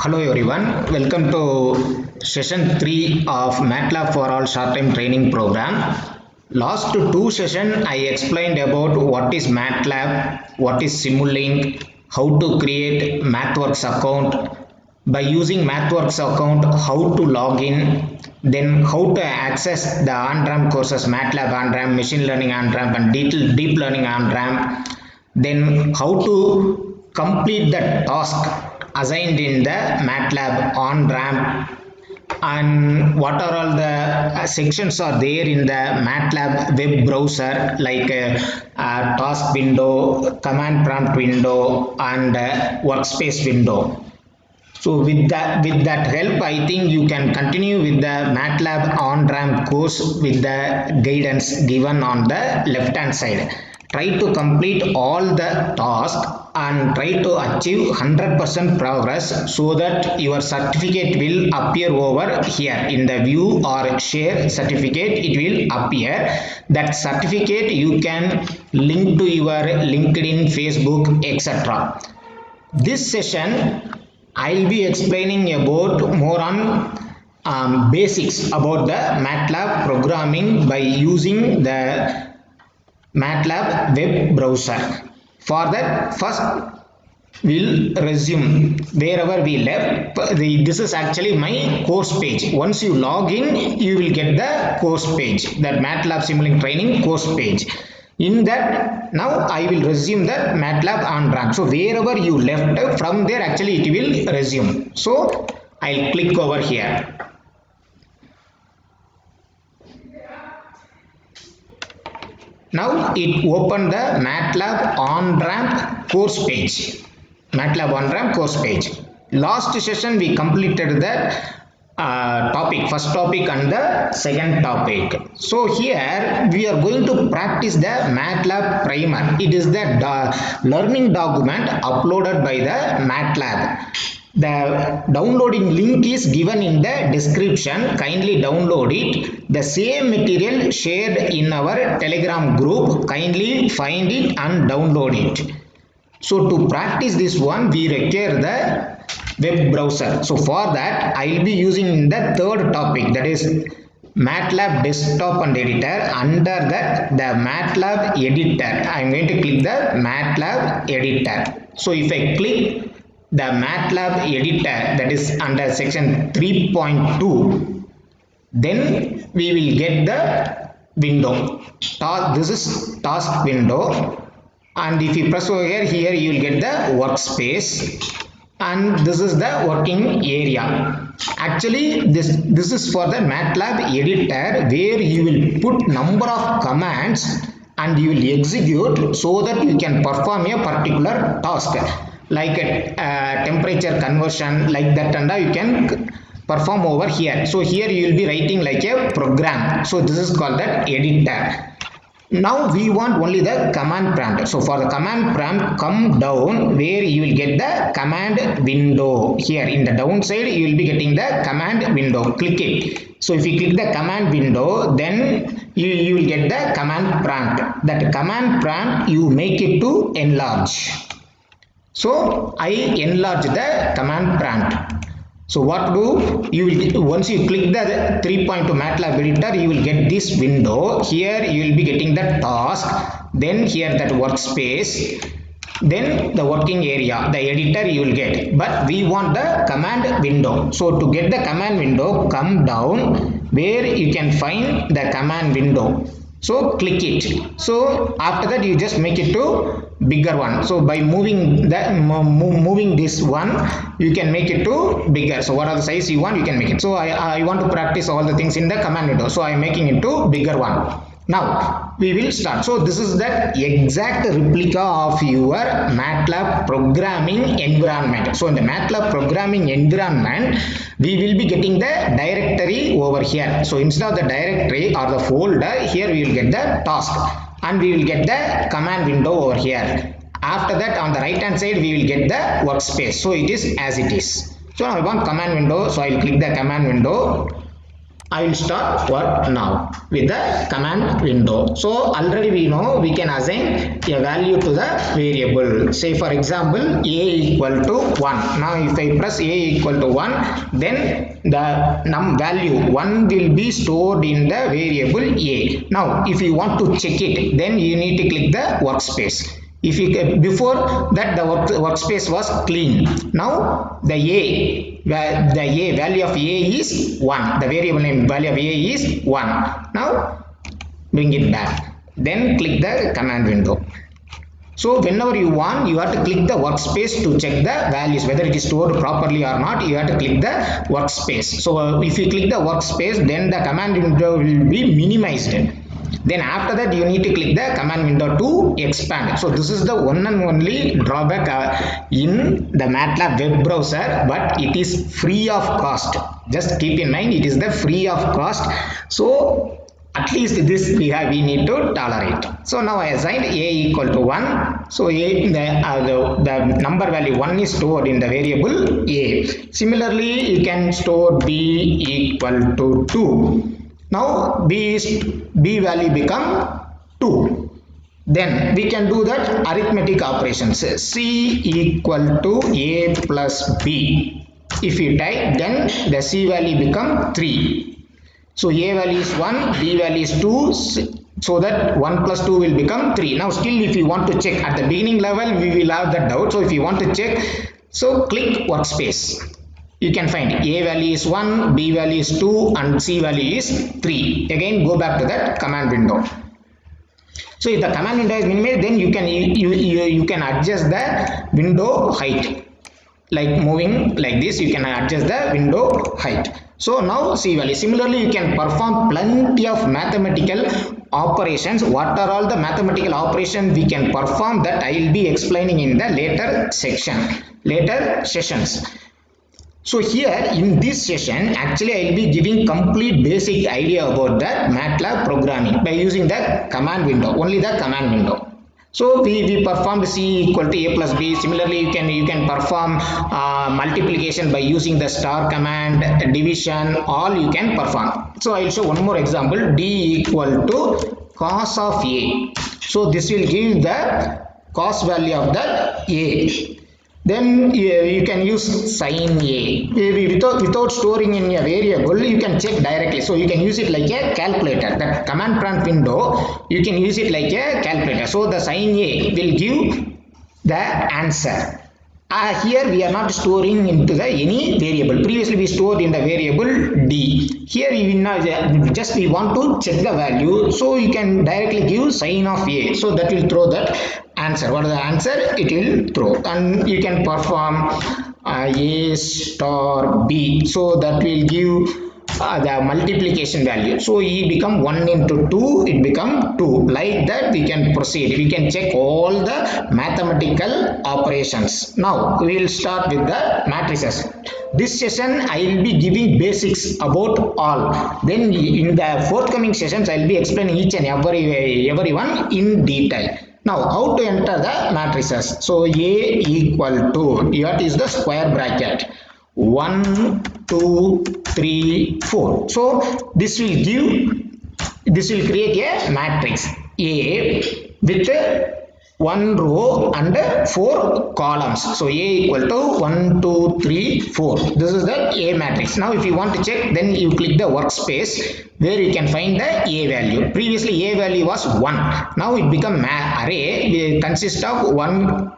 Hello everyone, welcome to session 3 of MATLAB for All short-time training program. Last two session I explained about what is MATLAB, what is Simulink, how to create MathWorks account, by using MathWorks account how to log in, then how to access the on-ramp courses MATLAB on-ramp, machine learning on-ramp and deep learning on-ramp, then how to complete the task assigned in the MATLAB on-ramp, and what are all the sections are there in the MATLAB web browser like task window, command prompt window and workspace window. So with that help, I think you can continue with the MATLAB on-ramp course with the guidance given on the left hand side. Try to complete all the tasks and try to achieve 100% progress so that your certificate will appear over here in the view or share certificate. It will appear. That certificate you can link to your LinkedIn, Facebook, etc. This session I'll be explaining about more on basics about the MATLAB programming by using the MATLAB web browser. For that, first we'll resume wherever we left. This is actually my course page. Once you log in, you will get the course page, that MATLAB Simulink training course page. In that, now I will resume the MATLAB on-ramp. So wherever you left, from there actually it will resume. So I'll click over here. Now it opened the MATLAB on-ramp course page. MATLAB on-ramp course page. Last session we completed the first topic and the second topic. So here we are going to practice the MATLAB primer. It is the learning document uploaded by the MATLAB. The downloading link is given in the description. Kindly download it. The same material shared in our Telegram group. Kindly find it and download it. So to practice this one, we require the web browser. So for that, I will be using the third topic, that is MATLAB desktop and editor. Under that, the MATLAB editor. I am going to click the MATLAB editor. So if I click the MATLAB editor, that is under section 3.2, then we will get the window. This is task window, and if you press over here you will get the workspace, and this is the working area. Actually this is for the MATLAB editor, where you will put number of commands and you will execute so that you can perform a particular task, like a temperature conversion, like that, and you can perform over here. So here you will be writing like a program. So this is called that editor. Now we want only the command prompt. So for the command prompt, come down where you will get the command window. Here in the downside you will be getting the command window. Click it. So if you click the command window, then you will get the command prompt. That command prompt you make it to enlarge. So I enlarge the command prompt. So what to do? You will, once you click the 3.2 MATLAB editor, you will get this window. Here you will be getting the task, then here that workspace, then the working area, the editor you will get. But we want the command window. So to get the command window, come down where you can find the command window. So click it. So after that you just make it to bigger one. So by moving this one, you can make it to bigger. So what are the size you want, you can make it. So I want to practice all the things in the command window. So I am making it to bigger one. Now we will start. So this is the exact replica of your MATLAB programming environment. So in the MATLAB programming environment, we will be getting the directory over here. So instead of the directory or the folder, here we will get the task, and we will get the command window over here. After that, on the right hand side we will get the workspace. So it is as it is. So now I want command window, so I will click the command window. I will start work now with the command window. So already we know we can assign a value to the variable. Say for example a equal to 1. Now if I press a equal to 1, then the value 1 will be stored in the variable a. Now if you want to check it, then you need to click the workspace. If you before that the workspace was clean. Now the value of a is 1. The variable name value of a is 1. Now bring it back. Then click the command window. So whenever you want, you have to click the workspace to check the values, whether it is stored properly or not. You have to click the workspace. So if you click the workspace, then the command window will be minimized. Then after that you need to click the command window to expand. So this is the one and only drawback in the MATLAB web browser, but it is free of cost. Just keep in mind it is the free of cost. So at least this we need to tolerate. So now I assigned a equal to 1. So the number value 1 is stored in the variable a. Similarly you can store b equal to 2. Now b value become 2. Then we can do that arithmetic operations. C equal to a plus b. If you type, then the c value become 3. So a value is 1, b value is 2. So that 1 plus 2 will become 3. Now still if you want to check at the beginning level, we will have that doubt. So if you want to check, so click workspace. You can find a value is 1, b value is 2 and c value is 3. Again go back to that command window. So if the command window is minimized, then you can adjust the window height. Like moving like this, you can adjust the window height. So now C value. Similarly, you can perform plenty of mathematical operations. What are all the mathematical operations we can perform, that I will be explaining in the later sessions. So here in this session, actually I will be giving complete basic idea about the MATLAB programming by using the command window, only the command window. So we performed C equal to a plus b. Similarly, you can perform multiplication by using the star command, division, all you can perform. So I will show one more example. D equal to cos of a. So this will give the cos value of the a. Then you can use sin a. Without storing in a variable, you can check directly. So you can use it like a calculator. That command prompt window, you can use it like a calculator. So the sin a will give the answer. Here we are not storing into the any variable. Previously we stored in the variable d. Here we want to check the value. So you can directly give sin of a. So that will throw that answer. What is the answer? It will throw. And you can perform a star b. So that will give the multiplication value. So e become 1 into 2, it become 2. Like that we can proceed. We can check all the mathematical operations. Now we will start with the matrices. This session I will be giving basics about all. Then in the forthcoming sessions I will be explaining each and every one in detail. Now how to enter the matrices. So a equal to, what is the square bracket? 1, 2, 3, 4. So this will create a matrix A with 1 row and 4 columns. So A equal to 1, 2, 3, 4. This is the A matrix. Now if you want to check, then you click the workspace where you can find the A value. Previously A value was 1. Now it become array. It consists of 1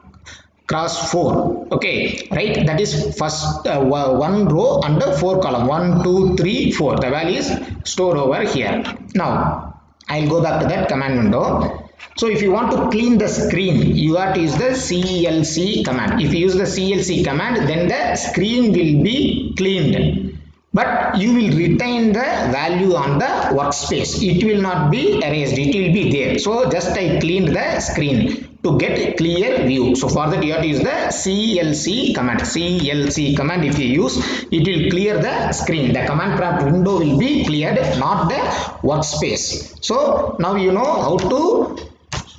cross 4. Okay, right? That is first 1 row and 4 column. 1, 2, 3, 4. The value is stored over here. Now I'll go back to that command window. So if you want to clean the screen, you have to use the CLC command. If you use the CLC command, then the screen will be cleaned. But you will retain the value on the workspace. It will not be erased. It will be there. So just I cleaned the screen to get a clear view. So for that you have to use the CLC command. CLC command if you use, it will clear the screen. The command prompt window will be cleared, not the workspace. So now you know how to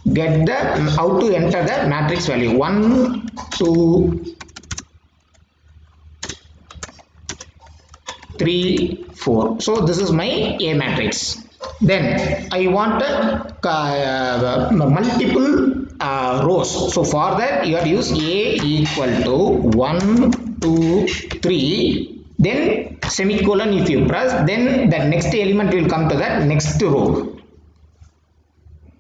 enter the matrix value. 1, 2, 3, 4. So this is my A matrix. Then I want multiple rows. So for that you have to use A equal to 1, 2, 3. Then semicolon if you press, then the next element will come to that next row.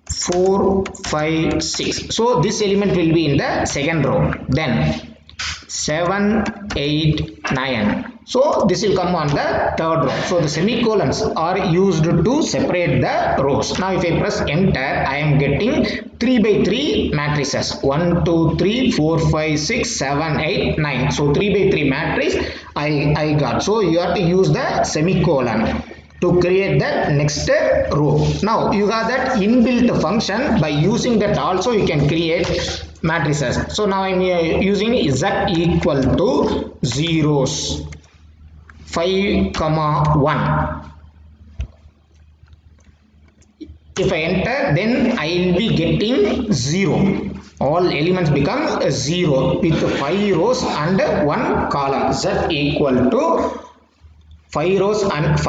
4, 5, 6. So this element will be in the second row. Then 7, 8, 9. So this will come on the third row. So the semicolons are used to separate the rows. Now if I press enter, I am getting 3 by 3 matrices. 1, 2, 3, 4, 5, 6, 7, 8, 9. So 3 by 3 matrix I got. So you have to use the semicolon to create the next row. Now you have that inbuilt function. By using that also you can create matrices. So now I am using z equal to zeros. 5, 1. If I enter, then I will be getting 0. All elements become 0 with 5 rows and 1 column. Z equal to 5 rows and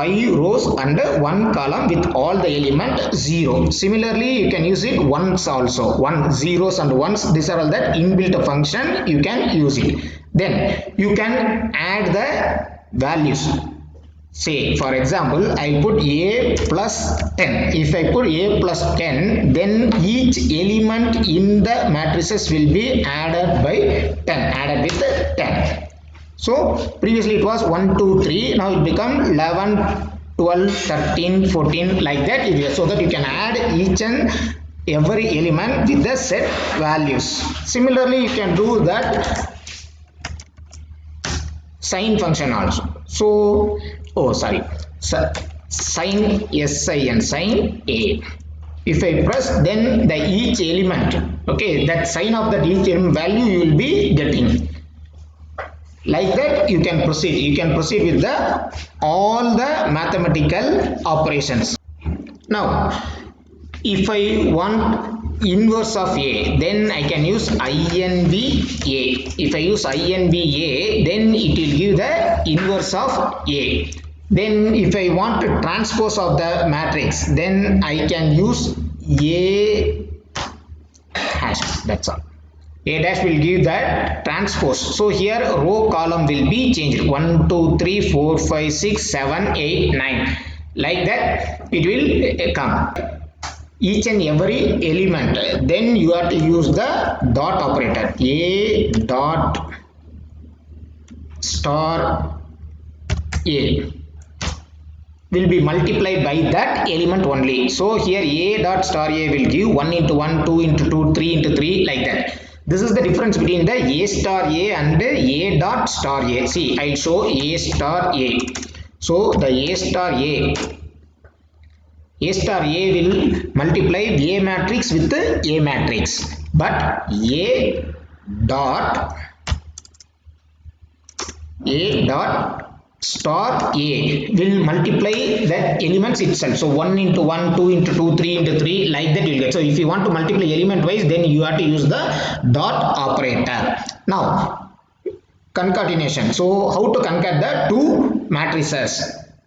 1 column with all the element 0. Similarly, you can use it ones also. 1 zeros and ones. These are all that inbuilt function. You can use it. Then you can add the values. Say for example, I put A plus 10. If I put A plus 10, then each element in the matrices will be added by 10. Added with 10. So previously it was 1, 2, 3. Now it become 11, 12, 13, 14 like that. So that you can add each and every element with the set values. Similarly, you can do that sine function also. So, sine SI and sine A. If I press, then the each element, okay, that sign of that each element value you will be getting. Like that you can proceed. You can proceed with all the mathematical operations. Now, if I want inverse of A, then I can use INVA. If I use INVA, then it will give the inverse of A. Then if I want to transpose of the matrix, then I can use A hash. That's all. A dash will give that transpose. So here row column will be changed. 1, 2, 3, 4, 5, 6, 7, 8, 9. Like that it will come. Each and every element. Then you have to use the dot operator. A dot star A will be multiplied by that element only. So here A dot star A will give 1 into 1, 2 into 2, 3 into 3 like that. This is the difference between the A star A and A dot star A. See, I'll show A star A. So the A star A will multiply A matrix with A matrix. But A dot star A will multiply the elements itself. So 1 into 1, 2 into 2, 3 into 3 like that you will get. So if you want to multiply element wise, then you have to use the dot operator. Now concatenation. So how to concat the two matrices?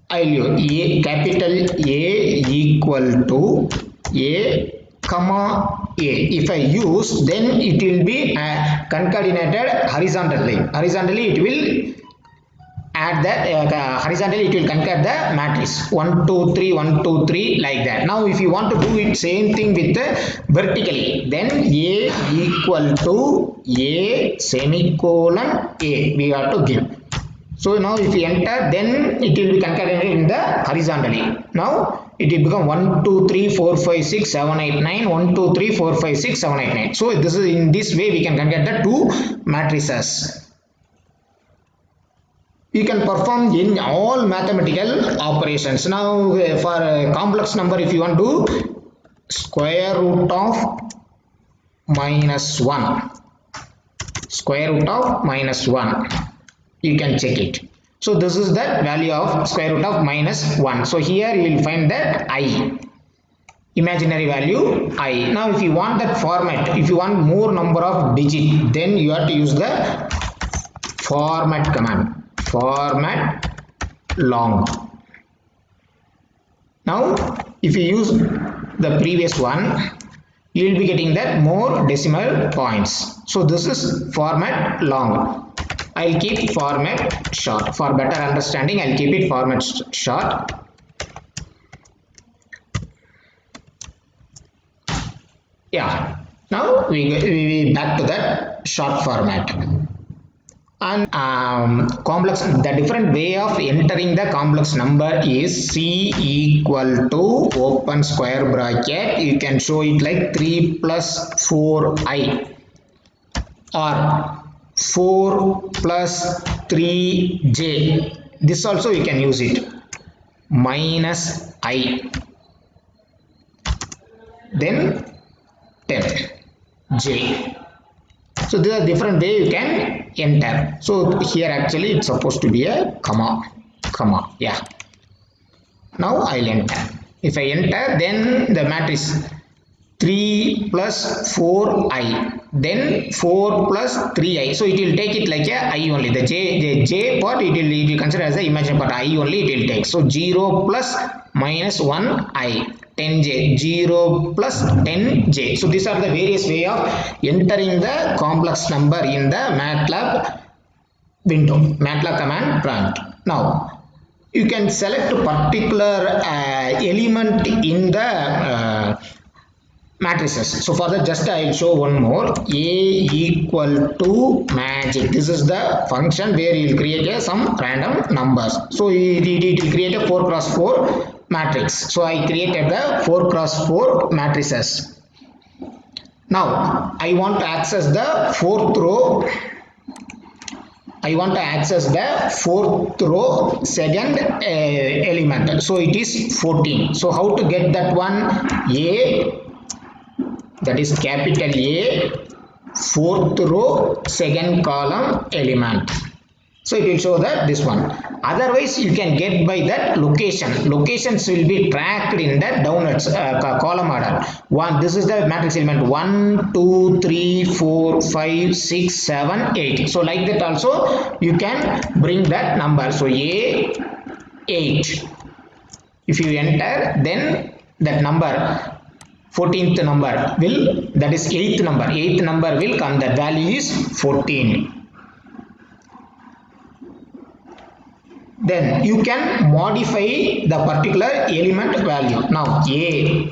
I will use capital A equal to A comma A. If I use, then it will be concatenated horizontally. Horizontally it will add that horizontally it will concat the matrix 1, 2, 3, 1, 2, 3 like that. Now if you want to do it same thing with vertically, then A equal to A semicolon A we have to give. So now if you enter, then it will be concatenated in the horizontally. Now it will become 1, 2, 3, 4, 5, 6, 7, 8, 9. 1, 2, 3, 4, 5, 6, 7, 8, 9. So this is in this way we can concat the two matrices. You can perform in all mathematical operations. Now for a complex number, if you want to square root of minus 1, you can check it. So this is the value of square root of minus 1. So here you will find that I, imaginary value I. Now if you want that format, if you want more number of digit, then you have to use the format command. Format long. Now if you use the previous one, you will be getting that more decimal points. So this is format long. I'll keep format short. For better understanding, I'll keep it format short. Yeah, now we back to that short format. And complex, the different way of entering the complex number is C equal to open square bracket. You can show it like 3 plus 4i or 4 plus 3j. This also you can use it, minus I, then 10j. So there are different way you can enter. So here actually it's supposed to be a comma. Yeah. Now I'll enter. If I enter, then the matrix 3 plus 4i, then 4 plus 3i. So it will take it like a I only. The j part it will consider as the imaginary part. I only it will take. So 0 plus minus 1i. 10j, 0 plus 10j. So these are the various way of entering the complex number in the MATLAB window, MATLAB command prompt. Now you can select a particular element in the matrices. So for that, just I will show one more. A equal to magic. This is the function where you will create some random numbers. So it will create a 4 cross 4 matrix. So I created the 4 cross 4 matrices. Now I want to access the fourth row. I want to access the fourth row second element. So it is 14. So how to get that one? A, that is capital A, fourth row second column element. So it will show that this one. Otherwise you can get by that location. Locations will be tracked in that downwards column order. This is the matrix element 1, 2, 3, 4, 5, 6, 7, 8. So like that also you can bring that number. So A 8. If you enter, then that number 14th number will, that is 8th number will come. That value is 14. Then you can modify the particular element value. Now A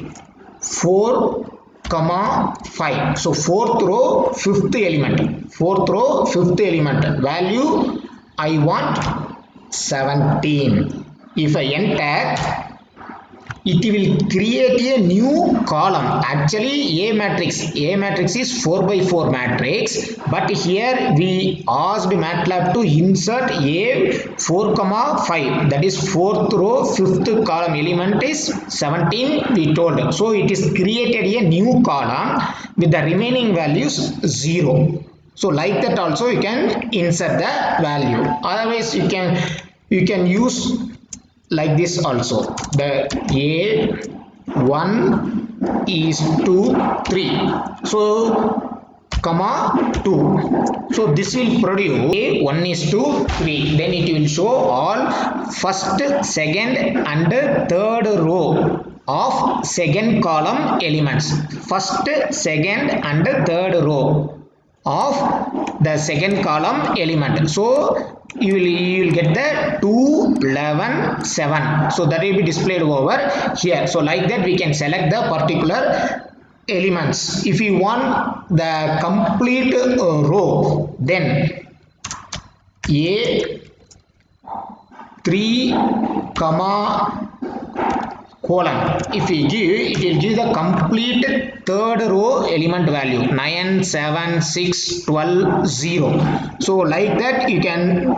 4, 5. So fourth row fifth element. Value I want 17. If I enter, it will create a new column. Actually A matrix is 4 by 4 matrix, but here we asked MATLAB to insert A 4, 5, that is fourth row fifth column element is 17 we told. So it is created a new column with the remaining values 0. So like that also you can insert the value. Otherwise you can use like this also. The A1 is to 3. So comma 2. So this will produce A1 is to 3. Then it will show all first, second and third row of second column elements. First, second and third row of the second column element. So you will get the 2, 11, 7. So that will be displayed over here. So like that we can select the particular elements. If you want the complete row, then A 3, colon. If we give, it will give the complete third row element value 9, 7, 6, 12, 0. So like that you can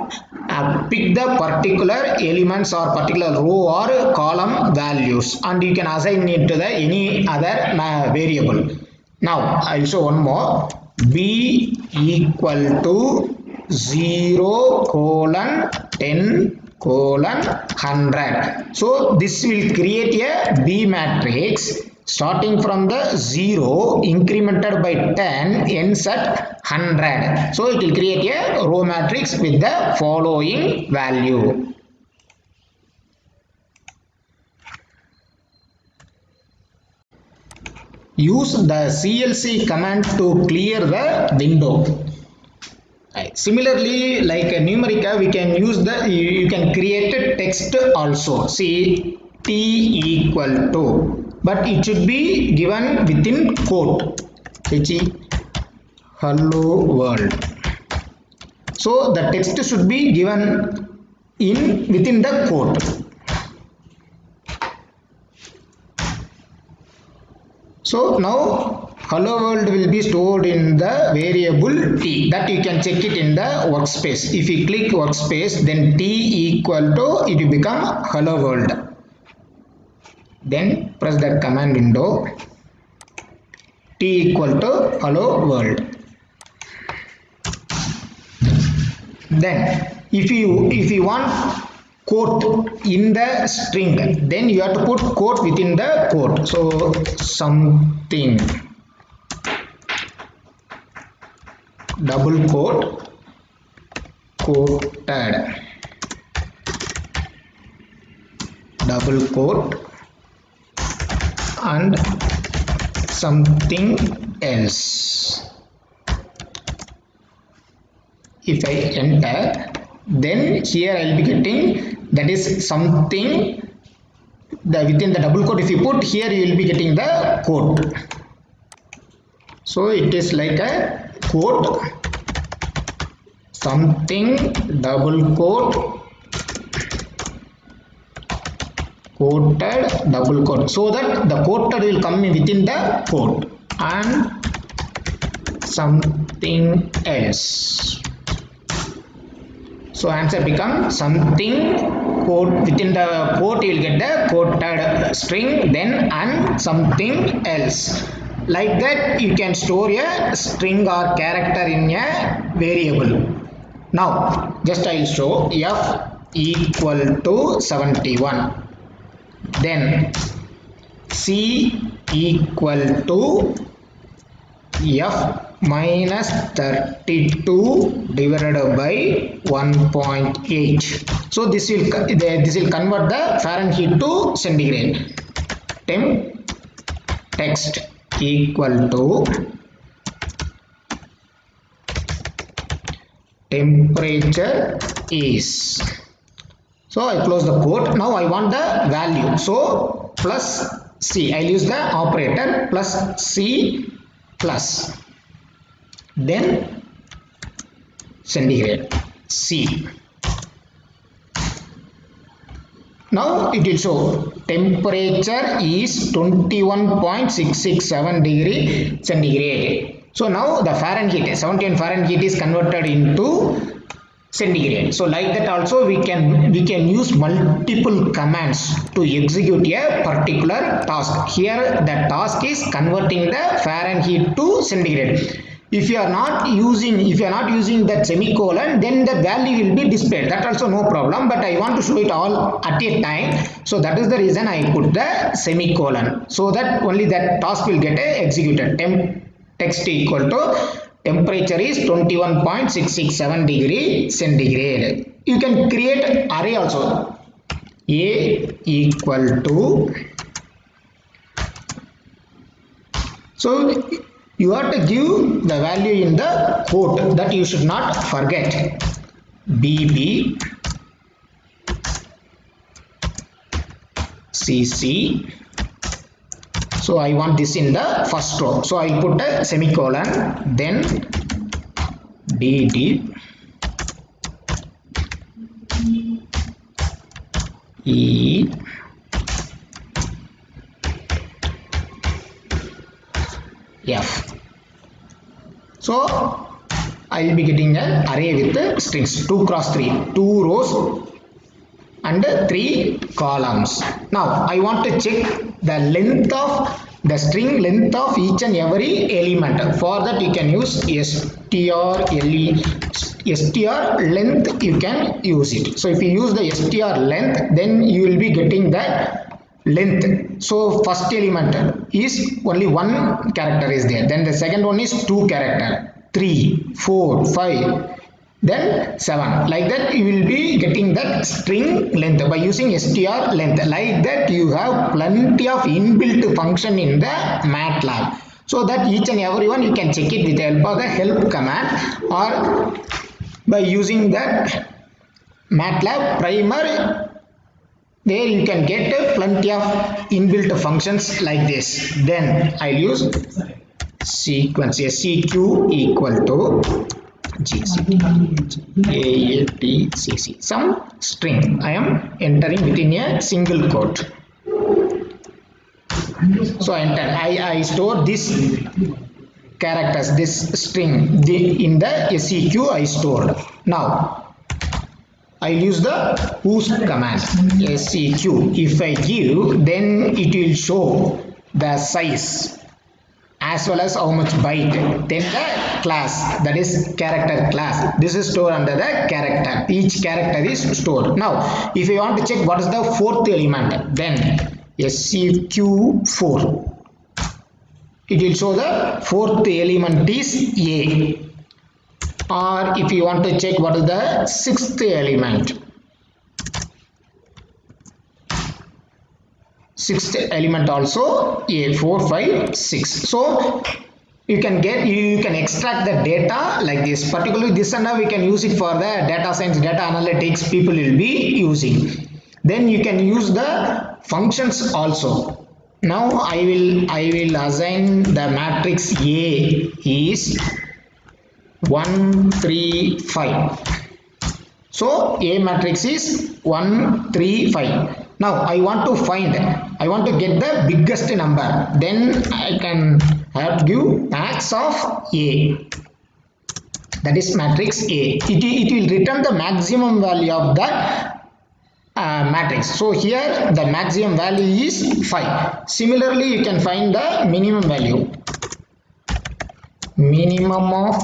pick the particular elements or particular row or column values, and you can assign it to the any other variable. Now I will show one more. B equal to 0, 10, 100. So this will create a B matrix starting from the 0 incremented by 10 ends at 100. So it will create a row matrix with the following value. use the CLC command to clear the window. Similarly, like Numerica, we can use you can create a text also. See, T equal to, but it should be given within quote. Hello world. So the text should be given within the quote. So now hello world will be stored in the variable T, that you can check it in the workspace. If you click workspace, then T equal to, it will become hello world. Then press the command window, T equal to hello world. Then if you want quote in the string, then you have to put quote within the quote. So something, double quote, quoted, double quote, and something else. If I enter, then here I will be getting, that is something, within the double quote if you put, here you will be getting the quote. So it is like a quote, something, double quote, quoted, double quote, so that the quoted will come within the quote, and something else. So answer becomes something, quote, within the quote you will get the quoted string, then and something else. Like that you can store a string or character in a variable. Now just I will show f equal to 71. Then c equal to f minus 32 divided by 1.8. So this will convert the Fahrenheit to centigrade. Temp text equal to temperature is. So I close the quote. Now I want the value. So plus C. I'll use the operator plus C plus. Then centigrade C. Now it will show temperature is 21.667 degree centigrade. So now the Fahrenheit, 17 Fahrenheit is converted into centigrade. So like that also we can use multiple commands to execute a particular task. Here the task is converting the Fahrenheit to centigrade. If you are not using that semicolon, then the value will be displayed. That also no problem, but I want to show it all at a time. So that is the reason I put the semicolon, so that only that task will get executed. Temp text equal to temperature is 21.667 degree centigrade. You can create array also. A equal to, so you have to give the value in the quote, that you should not forget. BB CC. So I want this in the first row. So I put a semicolon, then DD E F. So I will be getting an array with strings 2 cross 3, 2 rows and 3 columns. Now I want to check the length of the string, length of each and every element. For that you can use str length, you can use it. So if you use the str length, then you will be getting the length. So first element is only 1 character is there, then the second one is 2 character, 3, 4, 5, then 7. Like that you will be getting that string length by using str length. Like that you have plenty of inbuilt function in the MATLAB. So that each and every one you can check it with the help of the help command or by using that MATLAB primer. There you can get plenty of inbuilt functions like this. Then I'll use sequence seq equal to AATCC, some string I am entering within a single quote. So I store this characters, this string in the seq I stored. Now I use the whos command seq. If I give, then it will show the size as well as how much byte. Then the class, that is character class. This is stored under the character. Each character is stored. Now, if you want to check what is the fourth element, then seq4. It will show the fourth element is A. Or if you want to check what is the sixth element, sixth element also A, 4, 5, 6. So you can extract the data like this. Particularly this and we can use it for the data science, data analytics people will be using. Then you can use the functions also. Now I will assign the matrix A is 1, 3, 5. So A matrix is 1, 3, 5. Now I want to get the biggest number. Then I can give max of A. That is matrix A. It will return the maximum value of the matrix. So here the maximum value is 5. Similarly, you can find the minimum value. Minimum of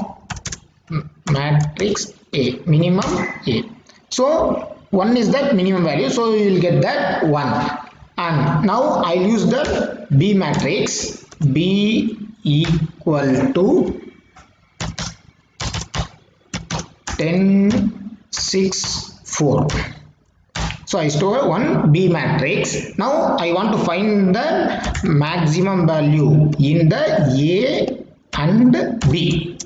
matrix A. Minimum A. So 1 is that minimum value. So you will get that 1. And now I use the B matrix. B equal to 10, 6, 4. So I store one B matrix. Now I want to find the maximum value in the A and B.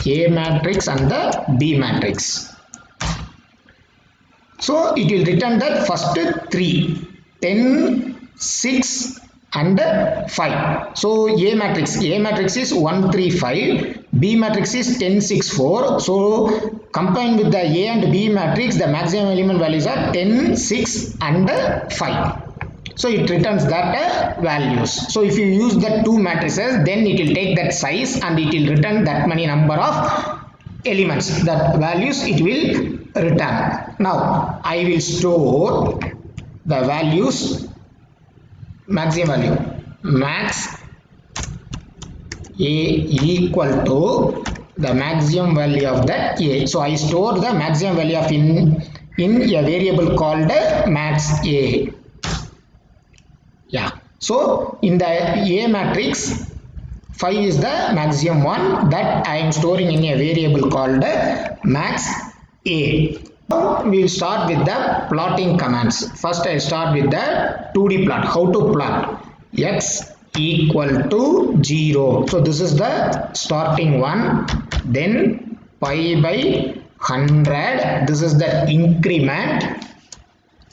A matrix and the B matrix. So it will return the first 3, 10, 6 and 5. So A matrix is 1, 3, 5. B matrix is 10, 6, 4. So combined with the A and B matrix, the maximum element values are 10, 6 and 5. So it returns that values. So if you use the two matrices, then it will take that size and it will return that many number of elements. That values it will return. Now I will store the values, maximum value, max A equal to the maximum value of that A. So I store the maximum value of in a variable called max A. Yeah. So in the A matrix, 5 is the maximum one that I am storing in a variable called max A. Now we will start with the plotting commands. First I start with the 2D plot. How to plot? X equal to 0. So this is the starting one. Then pi by 100. This is the increment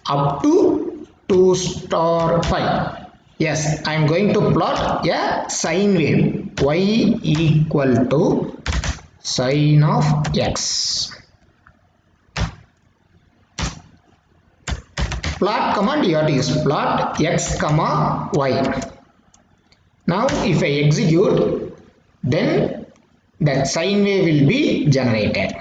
up to 2 star 5. Yes, I am going to plot a sine wave. Y equal to sine of x. Plot command you have to use plot x comma y. Now if I execute, then that sine wave will be generated.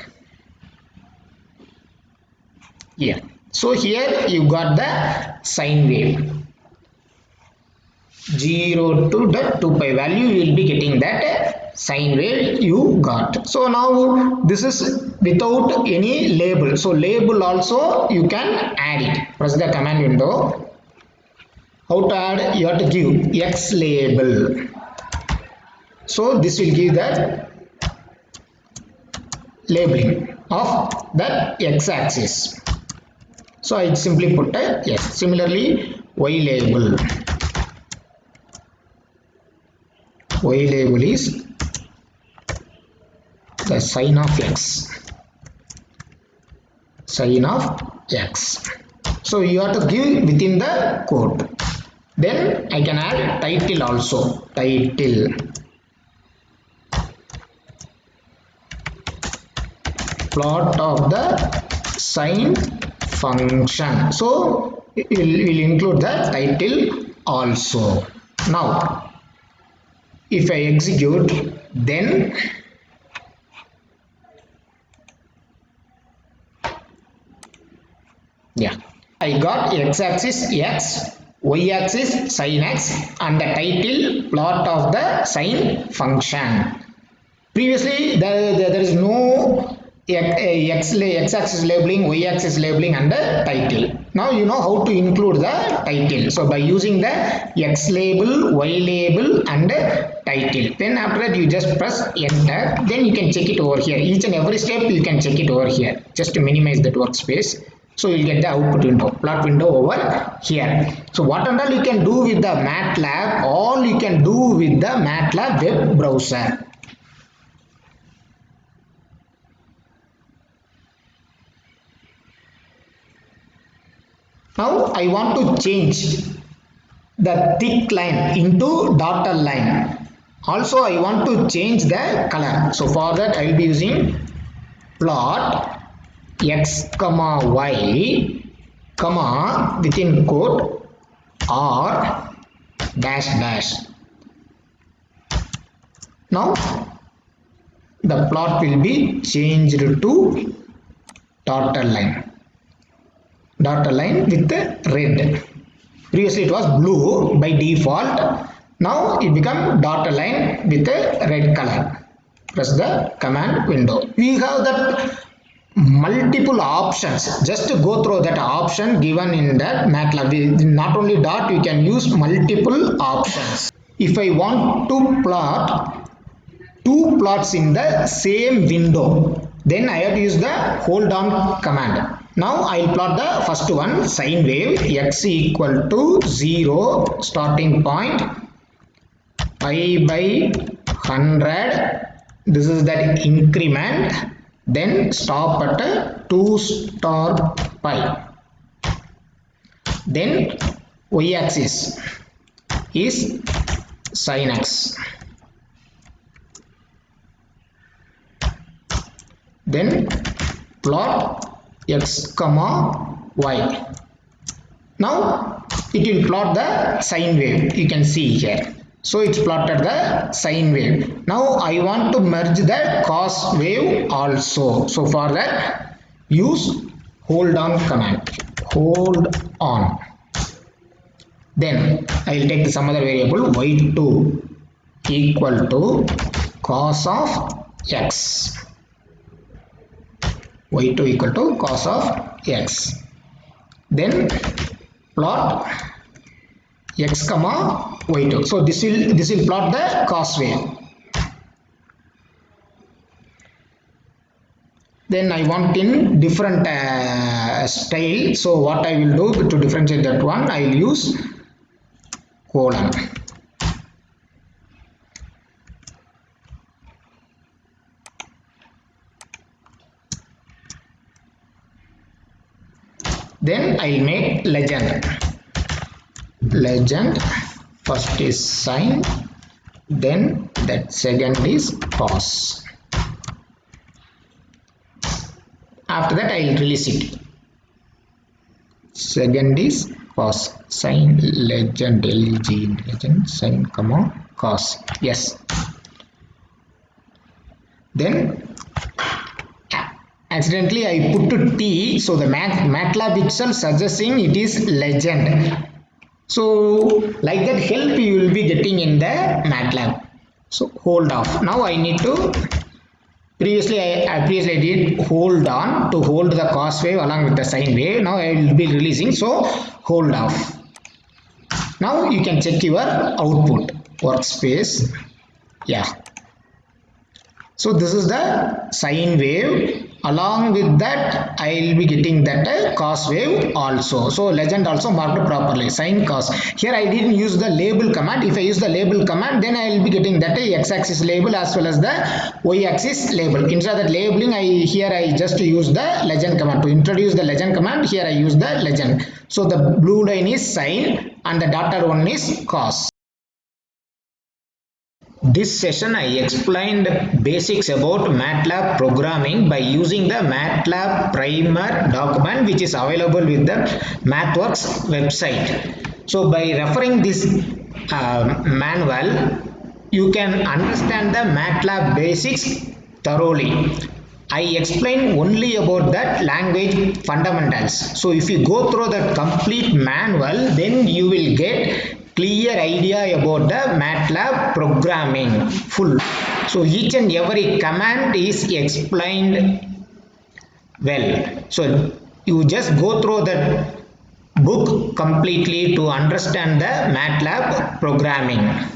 Yeah. So here you got the sine wave. 0 to the 2 pi value, you will be getting that sine wave you got. So now this is without any label. So label also you can add it. Press the command window. How to add? You have to give x label. So this will give that labeling of that x-axis. So I simply put a yes. Similarly, y label. Y label is the sign of x. Sign of x. So you have to give within the code. Then I can add title also. Title. Plot of the sign function. So we'll include the title also. Now if I execute, then yeah, I got x-axis x, y-axis sin x, and the title plot of the sign function. Previously there is no x-axis labeling, y-axis labeling, and the title. Now you know how to include the title. So by using the x label, y label, and title. Then after that you just press enter. Then you can check it over here. Each and every step you can check it over here. Just to minimize that workspace. So you'll get the output window, plot window over here. So what and all you can do with the MATLAB, all you can do with the MATLAB web browser. Now I want to change the thick line into dotted line. Also I want to change the color. So for that I will be using plot x comma y comma within quote r dash dash. Now the plot will be changed to dotted line. Dotted line with red. Previously it was blue by default. Now it become dotted line with a red color. Press the command window. We have that multiple options. Just to go through that option given in that MATLAB. Not only dot, you can use multiple options. If I want to plot two plots in the same window, then I have to use the hold on command. Now I will plot the first one, sine wave, x equal to 0, starting point, pi by 100, this is that increment, then stop at 2 star pi. Then y axis is sin x. Then plot x comma y. Now it will plot the sine wave. You can see here. So it's plotted the sine wave. Now I want to merge the cos wave also. So for that use hold on command. Hold on. Then I will take some other variable y2 equal to cos of x. y2 equal to cos of x. Then plot x comma y2. So this will plot the cos wave. Then I want in different style. So what I will do to differentiate that one, I will use colon. Then I will make legend. Legend, first is sine, then that second is cos. After that I will release it. Second is cos, sine, legend, legend, sine, comma, cos. Yes. Then accidentally I put to T, so the MATLAB itself suggesting it is legend. So like that help you will be getting in the MATLAB. So hold off. Now I need to, previously I did hold on to hold the cos wave along with the sine wave. Now I will be releasing, so hold off. Now you can check your output workspace. Yeah. So this is the sine wave. Along with that, I will be getting that cos wave also. So legend also marked properly, sine cos. Here I didn't use the label command. If I use the label command, then I will be getting that x-axis label as well as the y-axis label. Instead of that labeling, here I just use the legend command. To introduce the legend command, here I use the legend. So the blue line is sine and the dotted one is cos. This session I explained basics about MATLAB programming by using the MATLAB primer document which is available with the MathWorks website. So by referring this manual, you can understand the MATLAB basics thoroughly. I explain only about that language fundamentals. So if you go through the complete manual, then you will get clear idea about the MATLAB programming full. So each and every command is explained well. So you just go through the book completely to understand the MATLAB programming.